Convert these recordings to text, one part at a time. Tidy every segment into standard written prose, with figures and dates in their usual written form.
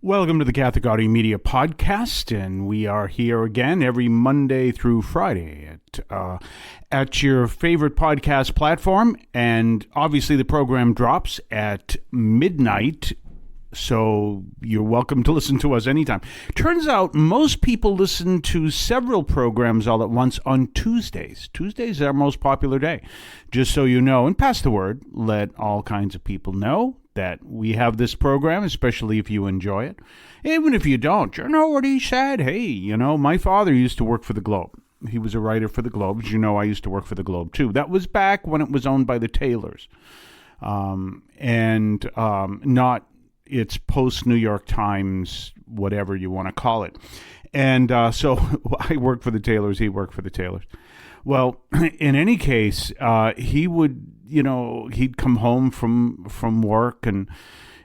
Welcome to the Catholic Audio Media Podcast, and we are here again every Monday through Friday at your favorite podcast platform, and obviously the program drops at midnight, so you're welcome to listen to us anytime. Turns out most people listen to several programs all at once on Tuesdays. Tuesdays is our most popular day, just so you know, and pass the word, let all kinds of people know that we have this program, especially if you enjoy it. Even if you don't, you know what he said? Hey, you know, my father used to work for the Globe. He was a writer for the Globe. As you know, I used to work for the Globe, too. That was back when it was owned by the Taylors. Not its post-New York Times, whatever you want to call it. And so I worked for the Taylors. He worked for the Taylors. Well, in any case, he would, he'd come home from work, and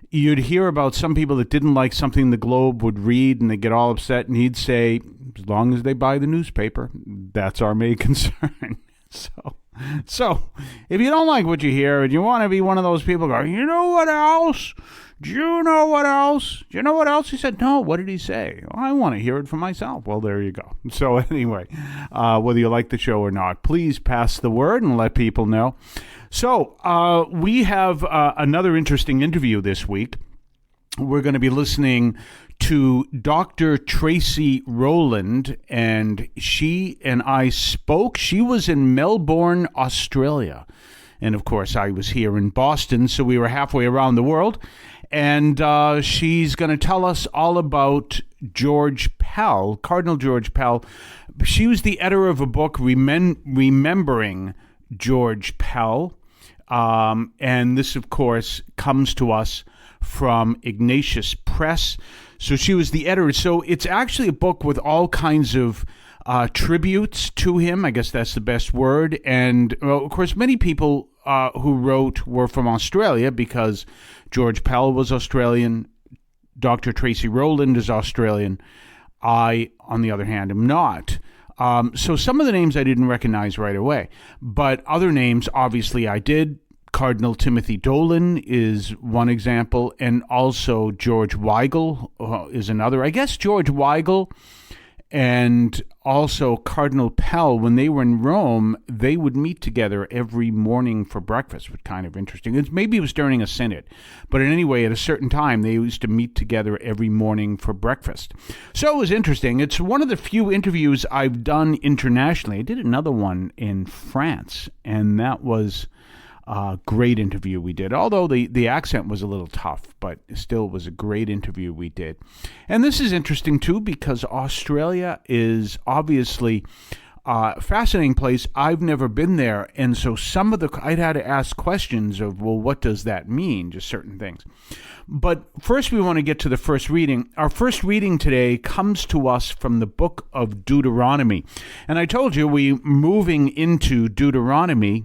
you'd hear about some people that didn't like something the Globe would read, and they'd get all upset, and he'd say, as long as they buy the newspaper, that's our main concern. So if you don't like what you hear, and you want to be one of those people going, you know what else? Do you know what else? Do you know what else? He said, no, what did he say? Well, I want to hear it for myself. Well, there you go. So anyway, whether you like the show or not, please pass the word and let people know. So we have another interesting interview this week. We're going to be listening to Dr. Tracey Rowland, and she and I spoke. She was in Melbourne, Australia. And of course, I was here in Boston, so we were halfway around the world. And she's going to tell us all about George Pell, Cardinal George Pell. She was the editor of a book, Remembering George Pell. And this, of course, comes to us from Ignatius Press. So she was the editor. So it's actually a book with all kinds of tributes to him. I guess that's the best word. And, well, of course, many people who wrote were from Australia because George Pell was Australian. Dr. Tracey Rowland is Australian. I, on the other hand, am not. So some of the names I didn't recognize right away, but other names, obviously, I did. Cardinal Timothy Dolan is one example, and also George Weigel is another. I guess George Weigel and also Cardinal Pell, when they were in Rome, they would meet together every morning for breakfast, which was kind of interesting. Maybe it was during a synod, but anyway, at a certain time, they used to meet together every morning for breakfast. So it was interesting. It's one of the few interviews I've done internationally. I did another one in France, and that was a great interview we did, although the accent was a little tough, but still was a great interview we did. And this is interesting, too, because Australia is obviously a fascinating place. I've never been there, and so I'd had to ask questions of, well, what does that mean, just certain things. But first we want to get to the first reading. Our first reading today comes to us from the Book of Deuteronomy. And I told you we're moving into Deuteronomy.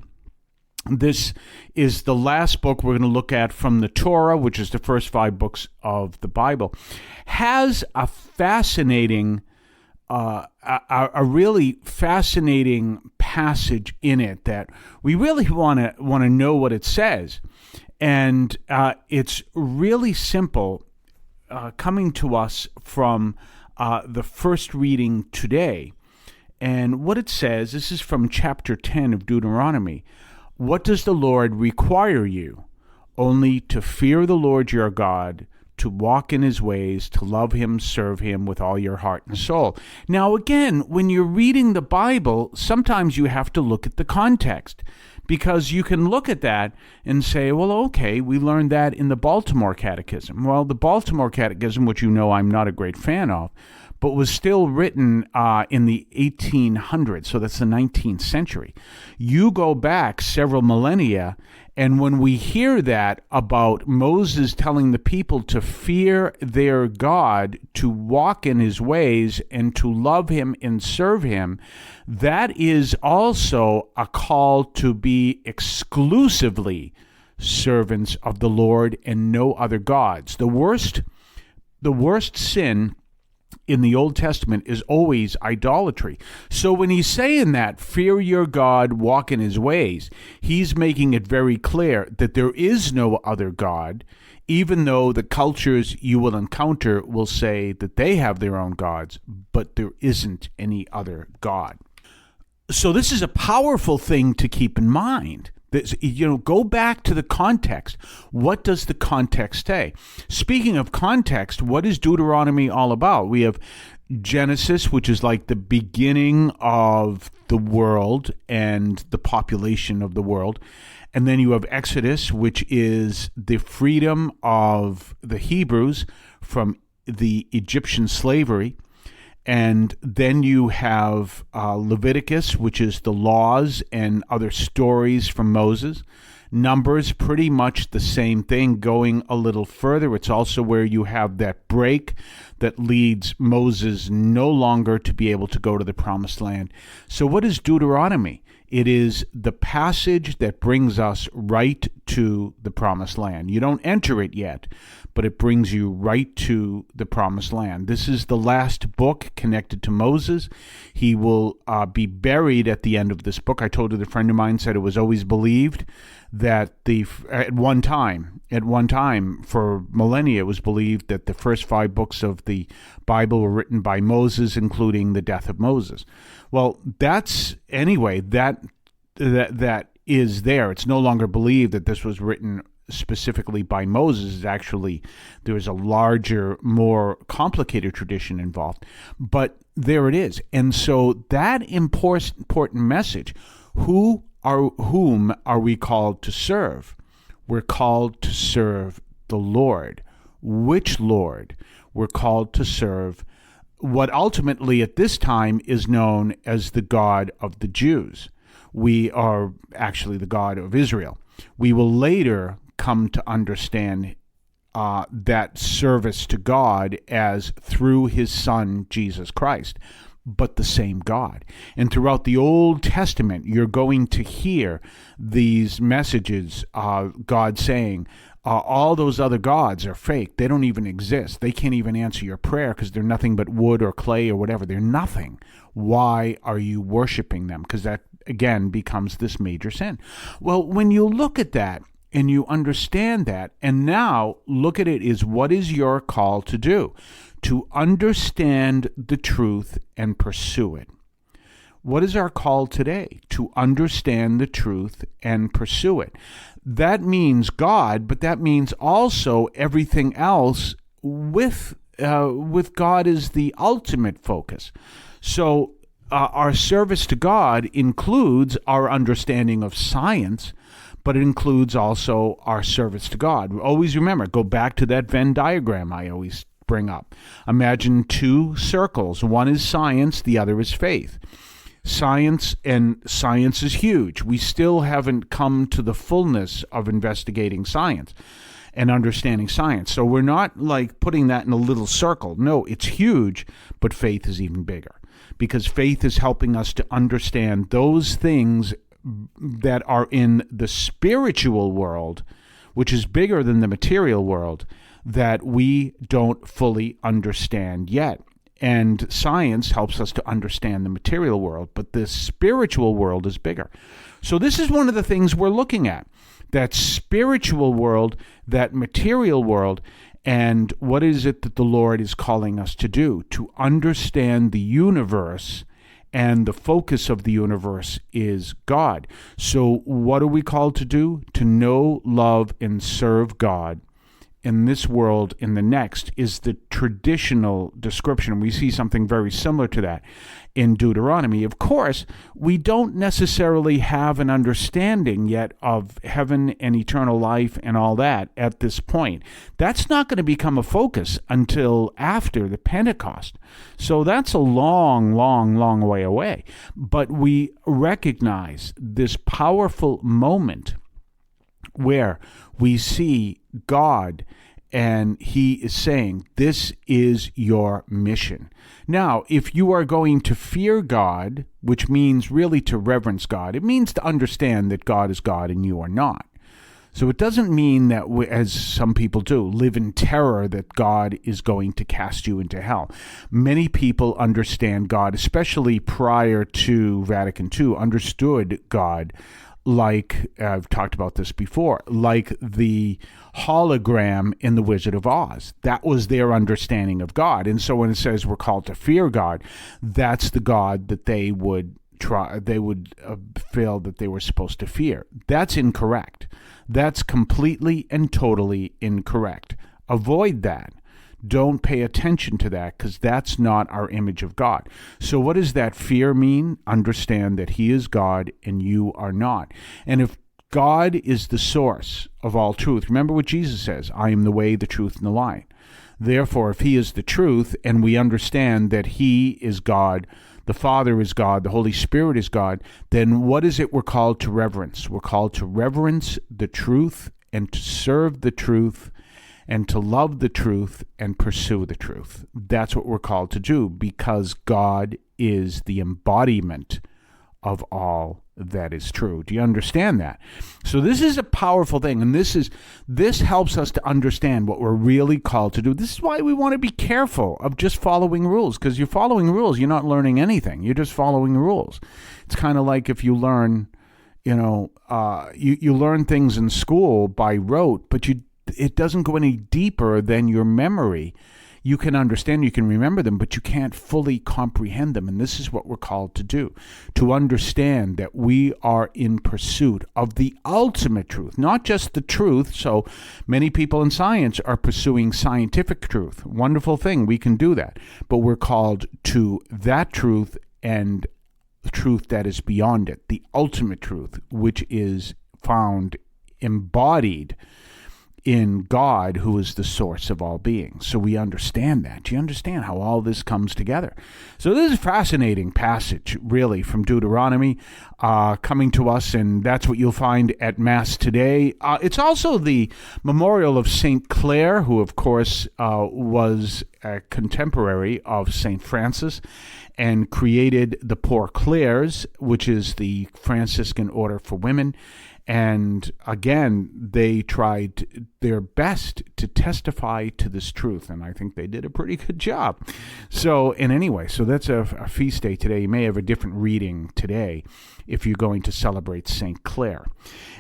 This is the last book we're going to look at from the Torah, which is the first 5 books of the Bible. Has a fascinating, a really fascinating passage in it that we really want to know what it says, and it's really simple, coming to us from the first reading today, and what it says. This is from chapter 10 of Deuteronomy. What does the Lord require you? Only to fear the Lord your God, to walk in his ways, to love him, serve him with all your heart and soul. Now, again, when you're reading the Bible, sometimes you have to look at the context, because you can look at that and say, well, okay, we learned that in the Baltimore Catechism. Well, the Baltimore Catechism, which you know I'm not a great fan of, but was still written in the 1800s, so that's the 19th century. You go back several millennia, and when we hear that about Moses telling the people to fear their God, to walk in his ways, and to love him and serve him, that is also a call to be exclusively servants of the Lord and no other gods. The worst sin in the Old Testament is always idolatry. So when he's saying that, fear your God, walk in his ways, he's making it very clear that there is no other God even though the cultures you will encounter will say that they have their own gods, but there isn't any other God. So this is a powerful thing to keep in mind. Go back to the context. What does the context say? Speaking of context, what is Deuteronomy all about? We have Genesis, which is like the beginning of the world and the population of the world. And then you have Exodus, which is the freedom of the Hebrews from the Egyptian slavery. And then you have Leviticus, which is the laws and other stories from Moses. Numbers, pretty much the same thing, going a little further. It's also where you have that break that leads Moses no longer to be able to go to the promised land. So what is Deuteronomy? It is the passage that brings us right to the promised land. You don't enter it yet, but it brings you right to the promised land. This is the last book connected to Moses. He will be buried at the end of this book. I told you that a friend of mine said it was always believed that at one time, for millennia, it was believed that the first 5 books of the Bible were written by Moses, including the death of Moses. Well, that is there. It's no longer believed that this was written specifically by Moses. Actually, there is a larger, more complicated tradition involved. But there it is. And so that important message, whom are we called to serve? We're called to serve the Lord. Which Lord? We're called to serve what ultimately at this time is known as the God of the Jews. We are actually the God of Israel. We will later come to understand that service to God as through his Son, Jesus Christ, but the same God. And throughout the Old Testament, you're going to hear these messages, God saying, all those other gods are fake. They don't even exist. They can't even answer your prayer because they're nothing but wood or clay or whatever. They're nothing. Why are you worshiping them? Because that, again, becomes this major sin. Well, when you look at that and you understand that, and now look at it is what is your call to do? To understand the truth and pursue it. What is our call today? To understand the truth and pursue it. That means God, but that means also everything else with God as the ultimate focus. So our service to God includes our understanding of science, but it includes also our service to God. Always remember, go back to that Venn diagram I always bring up. Imagine 2 circles. One is science, the other is faith. Science is huge. We still haven't come to the fullness of investigating science and understanding science. So we're not like putting that in a little circle. No, it's huge, but faith is even bigger because faith is helping us to understand those things that are in the spiritual world, which is bigger than the material world, that we don't fully understand yet. And science helps us to understand the material world, but the spiritual world is bigger. So this is one of the things we're looking at, that spiritual world, that material world, and what is it that the Lord is calling us to do? To understand the universe, and the focus of the universe is God. So what are we called to do? To know, love, and serve God in this world, in the next, is the traditional description. We see something very similar to that in Deuteronomy. Of course, we don't necessarily have an understanding yet of heaven and eternal life and all that at this point. That's not going to become a focus until after the Pentecost. So that's a long, long, long way away. But we recognize this powerful moment where we see God and he is saying, this is your mission. Now, if you are going to fear God, which means really to reverence God, it means to understand that God is God and you are not. So it doesn't mean that, as some people do, live in terror that God is going to cast you into hell. Many people understand God, especially prior to Vatican II, understood God like I've talked about this before, like the hologram in The Wizard of Oz. That was their understanding of God. And so when it says we're called to fear God, that's the God that they would feel that they were supposed to fear. That's incorrect. That's completely and totally incorrect. Avoid that. Don't pay attention to that, because that's not our image of God. So what does that fear mean? Understand that he is God and you are not. And if God is the source of all truth, remember what Jesus says, I am the way, the truth, and the life. Therefore, if he is the truth, and we understand that he is God, the Father is God, the Holy Spirit is God, then what is it we're called to reverence? We're called to reverence the truth and to serve the truth and to love the truth and pursue the truth. That's what we're called to do, because God is the embodiment of all that is true. Do you understand that? So this is a powerful thing, and this helps us to understand what we're really called to do. This is why we want to be careful of just following rules, because you're following rules, you're not learning anything. You're just following rules. It's kind of like if you learn, you learn things in school by rote, but it doesn't go any deeper than your memory. You can understand, you can remember them, but you can't fully comprehend them. And this is what we're called to do, to understand that we are in pursuit of the ultimate truth, not just the truth. So many people in science are pursuing scientific truth. Wonderful thing, we can do that. But we're called to that truth and the truth that is beyond it, the ultimate truth, which is found embodied in God, who is the source of all beings. So we understand that. Do you understand how all this comes together? So this is a fascinating passage, really, from Deuteronomy coming to us, and that's what you'll find at Mass today. It's also the memorial of St. Clare, who, of course, was a contemporary of St. Francis and created the Poor Clares, which is the Franciscan order for women. And again, they tried their best to testify to this truth, and I think they did a pretty good job. So, so that's a feast day today. You may have a different reading today if you're going to celebrate St. Clare.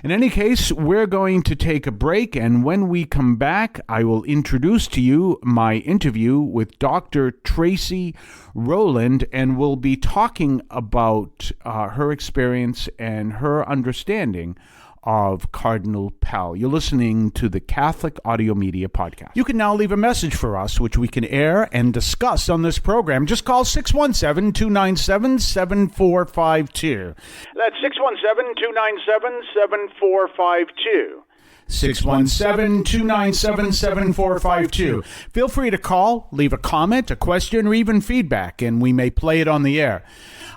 In any case, we're going to take a break, and when we come back, I will introduce to you my interview with Dr. Tracey Rowland, and we'll be talking about her experience and her understanding of Cardinal Pell. You're listening to the Catholic Audio Media Podcast. You can now leave a message for us, which we can air and discuss on this program. Just call 617-297-7452. That's 617-297-7452. 617-297-7452. Feel free to call, leave a comment, a question, or even feedback, and we may play it on the air.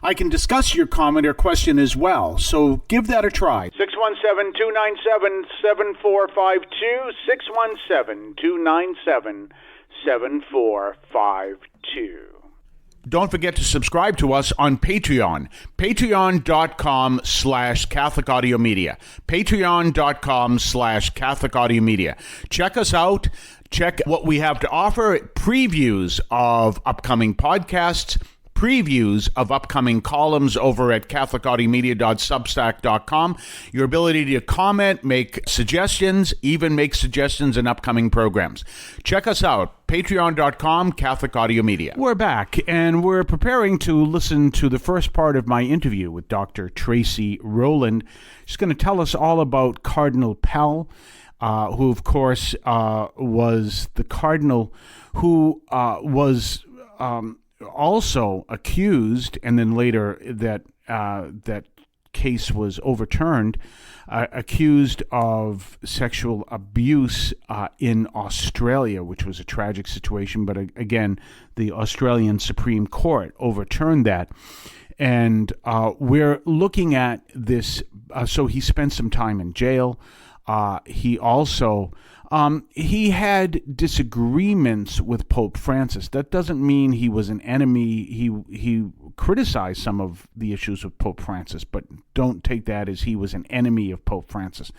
I can discuss your comment or question as well, so give that a try. 617-297-7452, 617-297-7452. Don't forget to subscribe to us on Patreon, patreon.com/Catholic Audio Media, patreon.com/Catholic Audio Media. Check us out. Check what we have to offer, previews of upcoming podcasts, previews of upcoming columns over at catholicaudiomedia.substack.com, your ability to comment, make suggestions, even make suggestions in upcoming programs. Check us out, patreon.com, Catholic Audio Media. We're back, and we're preparing to listen to the first part of my interview with Dr. Tracey Rowland. She's going to tell us all about Cardinal Pell, who, of course, was the cardinal who was also accused, and then later that case was overturned, accused of sexual abuse in Australia, which was a tragic situation. But again, the Australian Supreme Court overturned that. And we're looking at this. So he spent some time in jail. He also he had disagreements with Pope Francis. That doesn't mean he was an enemy. He criticized some of the issues with Pope Francis, but don't take that as he was an enemy of Pope Francis.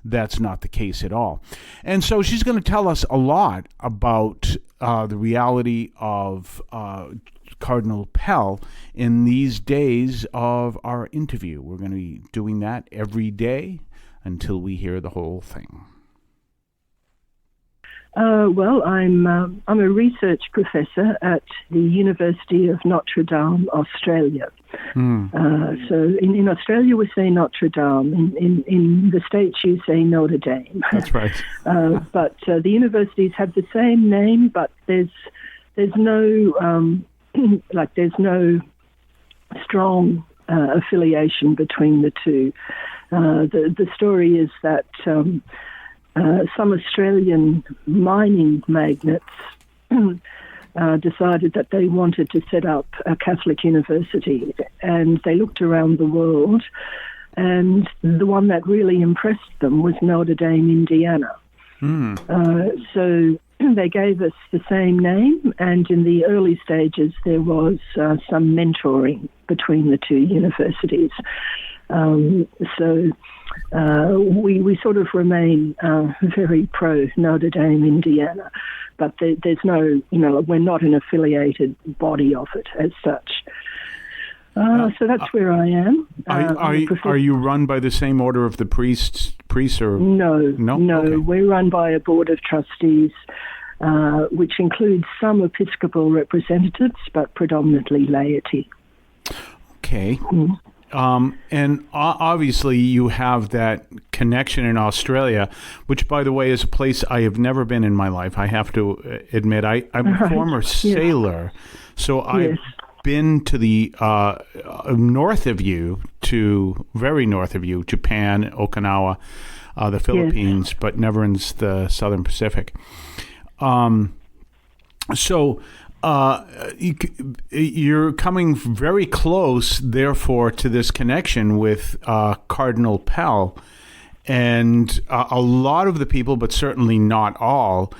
That's not the case at all. And so she's going to tell us a lot about the reality of Cardinal Pell in these days of our interview. We're going to be doing that every day until we hear the whole thing. Well, I'm a research professor at the University of Notre Dame, Australia. So in Australia we say Notre Dame. In the States you say Notre Dame. That's right. But the universities have the same name, but there's no there's no strong affiliation between the two. The story is that some Australian mining magnates decided that they wanted to set up a Catholic university, and they looked around the world, and the one that really impressed them was Notre Dame, Indiana. So they gave us the same name, and in the early stages there was some mentoring between the two universities. We sort of remain very pro Notre Dame, Indiana, but there's no, we're not an affiliated body of it as such. So that's where I am. Are you run by the same order of the priests or? No. Okay. We're run by a board of trustees, which includes some Episcopal representatives, but predominantly laity. Okay. And obviously you have that connection in Australia, which, by the way, is a place I have never been in my life. I have to admit, I'm a former sailor, so I've been to the north of you, very north of you, Japan, Okinawa, the Philippines, but never in the Southern Pacific. You're coming very close, therefore, to this connection with Cardinal Pell, and a lot of the people, but certainly not all,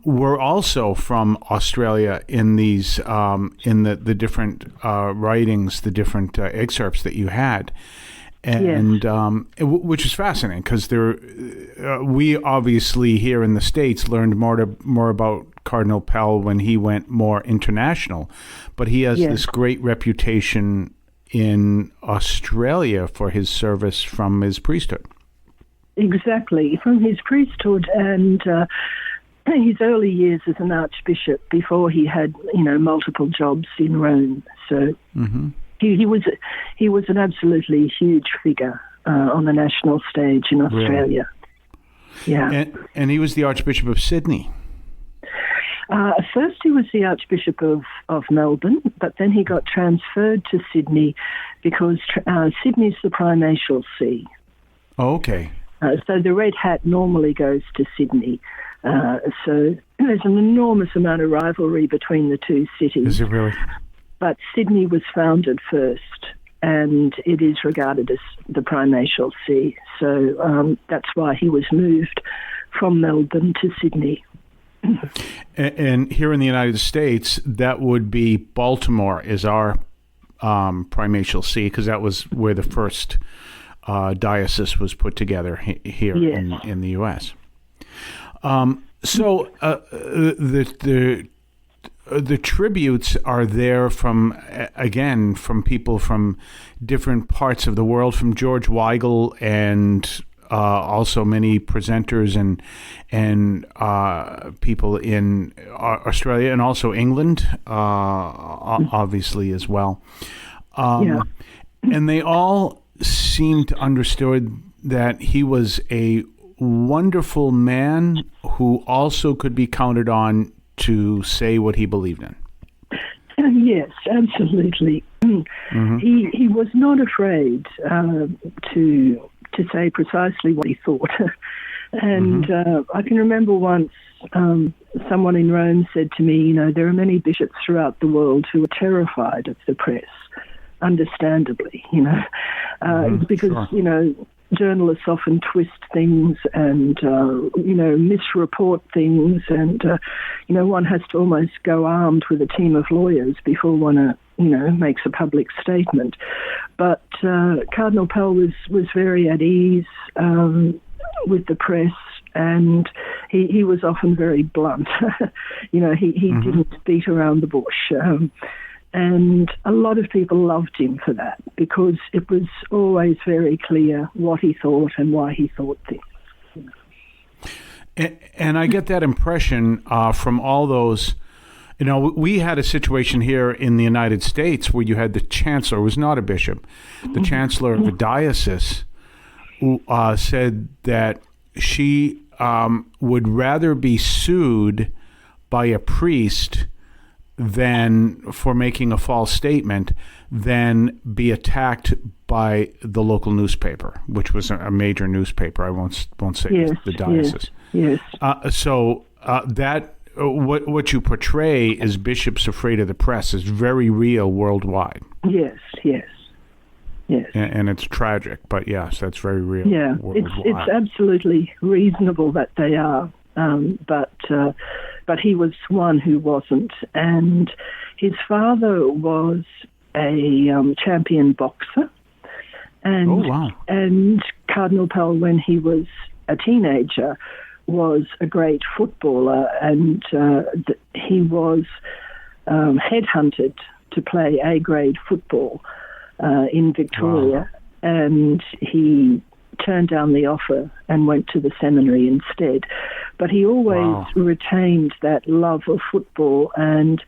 were also from Australia in these in the different writings, the different excerpts that you had. And which is fascinating because we obviously here in the States learned more about Cardinal Pell when he went more international, but he has this great reputation in Australia for his service from his priesthood. Exactly, from his priesthood and his early years as an archbishop before he had multiple jobs in Rome. So. Mm-hmm. He was an absolutely huge figure on the national stage in Australia. Really? Yeah, and he was the Archbishop of Sydney. First, he was the Archbishop of Melbourne, but then he got transferred to Sydney because Sydney's the primatial see. Oh, okay. So the red hat normally goes to Sydney. So there's an enormous amount of rivalry between the two cities. Is it really? But Sydney was founded first, and it is regarded as the primatial see. So that's why he was moved from Melbourne to Sydney. And here in the United States, that would be Baltimore is our primatial see, because that was where the first diocese was put together here in the U.S. So the tributes are there from people from different parts of the world, from George Weigel and also many presenters and people in Australia and also England, obviously as well. And they all seem to understood that he was a wonderful man who also could be counted on to say what he believed in. Yes, absolutely. Mm-hmm. He was not afraid to say precisely what he thought. And I can remember once someone in Rome said to me, there are many bishops throughout the world who are terrified of the press, understandably, because, journalists often twist things and, misreport things. And, one has to almost go armed with a team of lawyers before one, makes a public statement. But Cardinal Pell was very at ease with the press, and he was often very blunt. He didn't beat around the bush. And a lot of people loved him for that, because it was always very clear what he thought and why he thought things. And I get that impression from all those. We had a situation here in the United States where you had the chancellor, who was not a bishop, the chancellor of the diocese, who said that she would rather be sued by a priest than for making a false statement than be attacked by the local newspaper, which was a major newspaper. I won't say the diocese. Yes. So that what you portray as bishops afraid of the press is very real worldwide. Yes. And it's tragic, but yes, that's very real. Yeah, it's absolutely reasonable that they are. But he was one who wasn't, and his father was a champion boxer, and Cardinal Pell, when he was a teenager, was a great footballer, and he was headhunted to play A-grade football in Victoria, and he turned down the offer and went to the seminary instead. But he always retained that love of football, and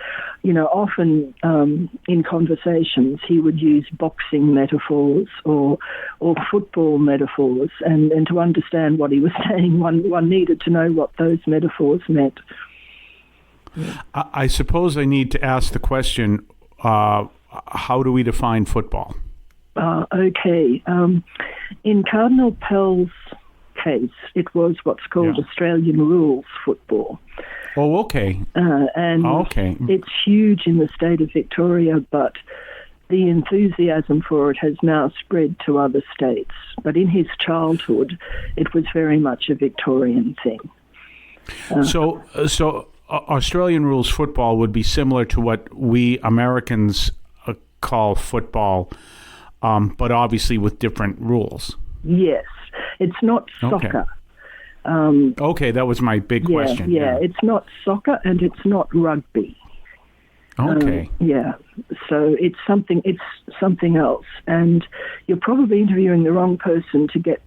often in conversations he would use boxing metaphors or football metaphors, and to understand what he was saying, one needed to know what those metaphors meant. I suppose I need to ask the question, how do we define football? Okay. In Cardinal Pell's case, it was what's called Australian rules football. Oh, okay. It's huge in the state of Victoria, but the enthusiasm for it has now spread to other states. But in his childhood, it was very much a Victorian thing. So Australian rules football would be similar to what we Americans call football, but obviously with different rules. Yes. It's not soccer. Okay, that was my big question. Yeah, it's not soccer and it's not rugby. Okay. So it's something else. And you're probably interviewing the wrong person to get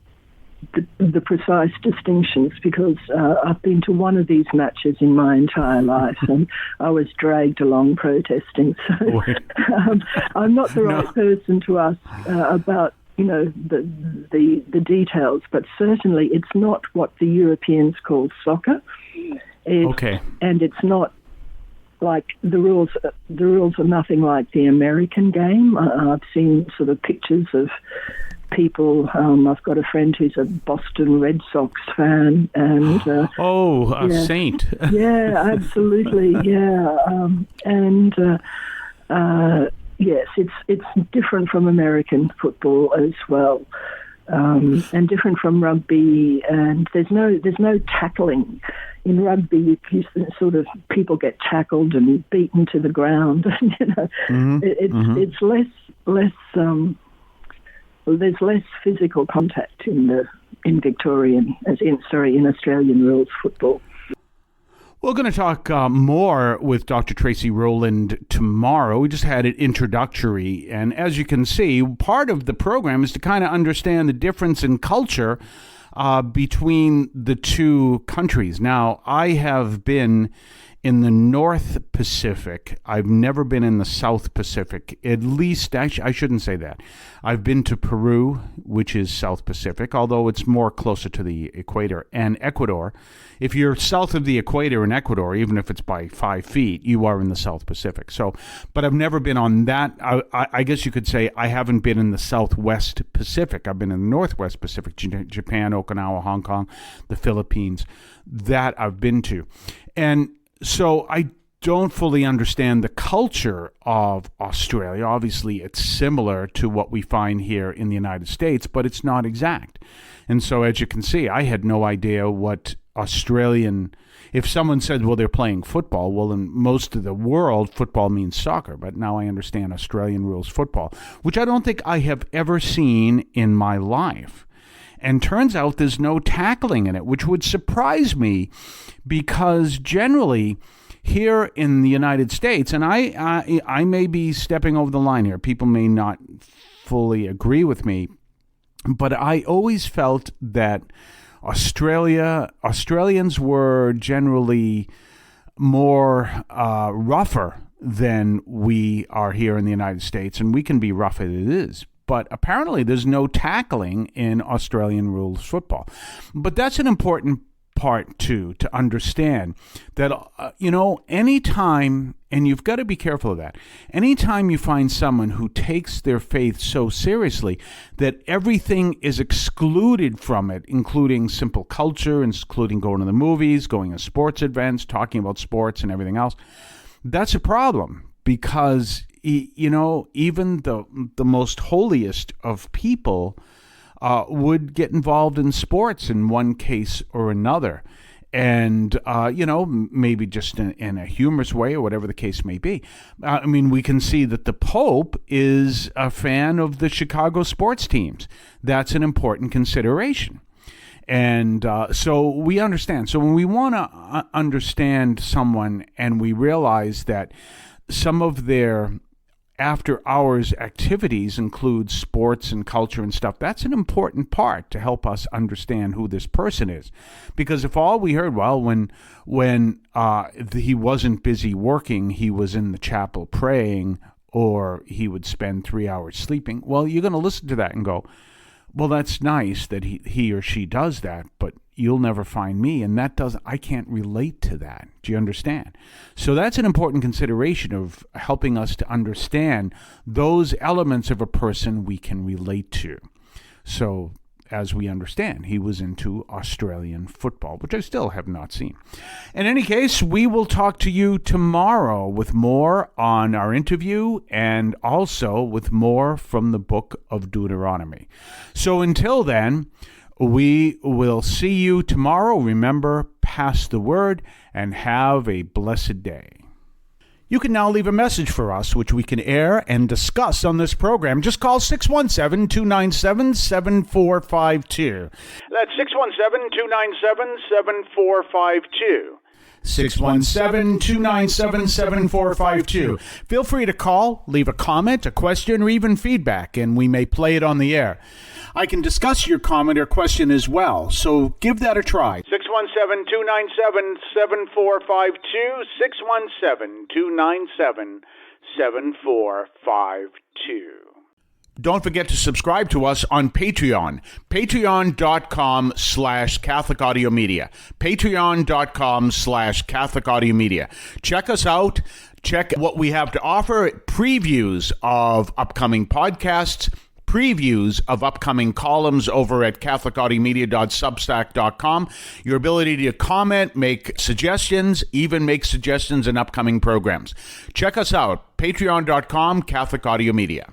the precise distinctions, because I've been to one of these matches in my entire life, and I was dragged along protesting. So I'm not the right person to ask about the details, but certainly it's not what the Europeans call soccer. And it's not like the rules are nothing like the American game. I've seen sort of pictures of people. I've got a friend who's a Boston Red Sox fan, and saint. Yeah, absolutely. Yes, it's different from American football as well, and different from rugby. And there's no tackling in rugby. Sort of people get tackled and beaten to the ground. It's less. There's less physical contact in Australian rules football. We're going to talk more with Dr. Tracey Rowland tomorrow. We just had it introductory, and as you can see, part of the program is to kind of understand the difference in culture between the two countries. Now, I have been in the North Pacific. I've never been in the South Pacific. At least, I shouldn't say that. I've been to Peru, which is South Pacific, although it's more closer to the equator, and Ecuador. If you're south of the equator in Ecuador, even if it's by 5 feet, you are in the South Pacific. So, but I've never been on that. I guess you could say I haven't been in the Southwest Pacific. I've been in the Northwest Pacific, Japan, Okinawa, Hong Kong, the Philippines. That I've been to. And so I don't fully understand the culture of Australia. Obviously, it's similar to what we find here in the United States, but it's not exact. And so, as you can see, I had no idea what Australian... If someone said, well, they're playing football, well, in most of the world, football means soccer. But now I understand Australian rules football, which I don't think I have ever seen in my life. And turns out there's no tackling in it, which would surprise me because generally here in the United States, and I may be stepping over the line here, people may not fully agree with me, but I always felt that Australians were generally more rougher than we are here in the United States, and we can be rough as it is. But apparently there's no tackling in Australian rules football. But that's an important part, too, to understand that, anytime, and you've got to be careful of that, anytime you find someone who takes their faith so seriously that everything is excluded from it, including simple culture, including going to the movies, going to sports events, talking about sports and everything else, that's a problem because, even the most holiest of people would get involved in sports in one case or another. And, maybe just in a humorous way or whatever the case may be. We can see that the Pope is a fan of the Chicago sports teams. That's an important consideration. And so we understand. So when we want to understand someone and we realize that some of their after-hours activities include sports and culture and stuff, that's an important part to help us understand who this person is. Because if all we heard, when he wasn't busy working, he was in the chapel praying, or he would spend 3 hours sleeping, well, you're going to listen to that and go, well, that's nice that he or she does that, but you'll never find me, and I can't relate to that. Do you understand? So that's an important consideration of helping us to understand those elements of a person we can relate to. So as we understand, he was into Australian football, which I still have not seen. In any case, we will talk to you tomorrow with more on our interview and also with more from the Book of Deuteronomy. So until then, we will see you tomorrow. Remember, pass the word and have a blessed day. You can now leave a message for us, which we can air and discuss on this program. Just call 617-297-7452. That's 617-297-7452. 617-297-7452. Feel free to call, leave a comment, a question, or even feedback, and we may play it on the air. I can discuss your comment or question as well, so give that a try. 617-297-7452, 617-297-7452. Don't forget to subscribe to us on Patreon, patreon.com/Catholic Audio Media, patreon.com/Catholic Audio Media. Check us out. Check what we have to offer, previews of upcoming podcasts, previews of upcoming columns over at catholicaudiomedia.substack.com, your ability to comment, make suggestions, even make suggestions in upcoming programs. Check us out, patreon.com, Catholic Audio Media.